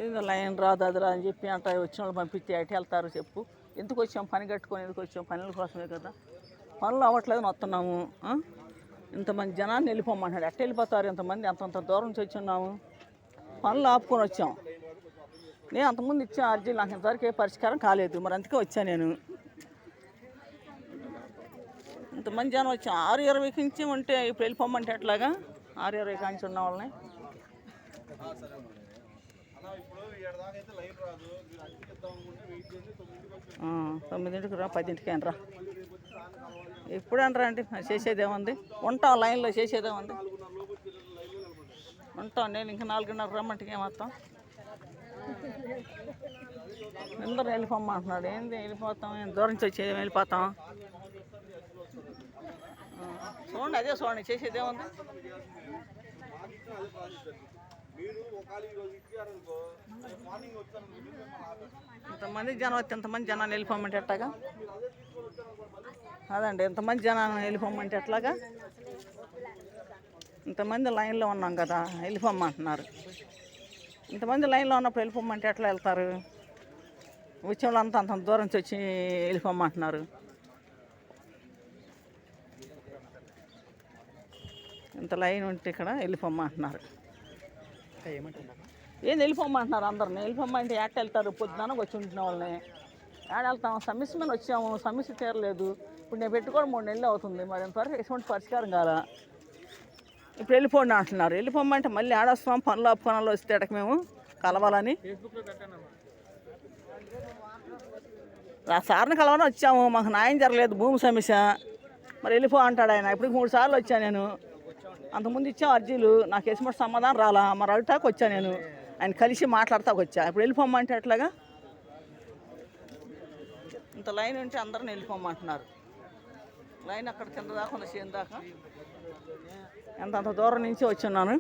ఏదో లైన్ రాదు అది రా అని చెప్పి అంట వచ్చిన వాళ్ళు పంపించి ఎటు వెళ్తారు చెప్పు. ఎందుకు వచ్చాం? పని కట్టుకొని ఎందుకు వచ్చాం? పనుల కోసమే కదా. పనులు అవ్వట్లేదు వస్తున్నాము. ఇంతమంది జనాన్ని వెళ్ళిపోమంటున్నాడు. ఎట్ట వెళ్ళిపోతారు ఇంతమంది? అంతంత దూరం నుంచి వచ్చి ఉన్నాము. పనులు ఆపుకొని వచ్చాం. నేను అంతకుముందు ఇచ్చాను అర్జీలు, నాకు ఇంతవరకు ఏ పరిష్కారం కాలేదు. మరి అందుకే వచ్చాను నేను. ఇంతమంది జనం వచ్చాం. 6:20 నుంచి ఉంటే ఇప్పుడు వెళ్ళిపోమంటే ఎట్లాగా? 6:20 కాంచి ఉన్న వాళ్ళని 9ంటికి రా, 10ంటికి రా. ఎప్పుడు అనరా అండి? చేసేదేముంది? ఉంటాం లైన్లో, చేసేదేముంది? ఉంటాం. నేను ఇంకా 4:30 రమ్మంటే ఏమొస్తాం? అందరూ వెళ్ళిపోమ్మంటున్నాడు. ఏంది వెళ్ళిపోతాం? దూరం నుంచి వచ్చి వెళ్ళిపోతాం. చూడండి, అదే చూడండి, చేసేదేముంది? ఇంతమంది జనం వచ్చి ఇంతమంది జనాన్ని వెళ్ళిపోమంటే ఎట్లాగా? అదండి, ఇంతమంది జనాన్ని వెళ్ళిపోమంటే ఎట్లాగా? ఇంతమంది లైన్లో ఉన్నాం కదా, వెళ్ళిపోమ్మంటున్నారు. ఇంతమంది లైన్లో ఉన్నప్పుడు వెళ్ళిపోమ్మంటే ఎట్లా వెళ్తారు? వచ్చే వాళ్ళంతా అంత దూరం నుంచి వచ్చి వెళ్ళిపోమ్మంటున్నారు. ఇంత లైన్ ఉంటే ఇక్కడ వెళ్ళిపోమ్మంటున్నారు. ఏంది వెళ్ళిపోమ్మంటున్నారు అందరిని? వెళ్ళిపోమ్మంటే ఎట్ట వెళ్తారు? పొద్దున వచ్చి ఉంటున్న వాళ్ళని ఏడ వెళ్తాం? సమస్య మీద వచ్చాము, సమస్య తీరలేదు. ఇప్పుడు నేను పెట్టుకోవడం 3 నెలలు అవుతుంది. మరి ఇంతవరకు ఎటువంటి పరిష్కారం కాదా? ఇప్పుడు వెళ్ళిపోండి అంటున్నారు. వెళ్ళిపోమ్మంటే మళ్ళీ ఆడొస్తాం. పనులు పనులు వస్తే అటక మేము కలవాలని ఆ సార్ని కలవని వచ్చాము. మాకు న్యాయం జరగలేదు, భూమి సమస్య. మరి వెళ్ళిపో అంటాడు ఆయన. ఇప్పుడు 3 సార్లు వచ్చాను నేను. అంతకుముందు ఇచ్చాం అర్జీలు, నాకు ఎటువంటి సమాధానం రాలా. మరి అడుగుతాకు వచ్చా నేను, ఆయన కలిసి మాట్లాడతాకు వచ్చా. ఇప్పుడు వెళ్ళిపోమ్మంటే ఎట్లాగా? ఇంత లైన్ ఉంటే అందరిని వెళ్ళిపోమ్మంటున్నారు. లైన్ అక్కడ కింద దాకా ఉన్న చేను దాకా, అంత దూరం నుంచి వచ్చి ఉన్నాను.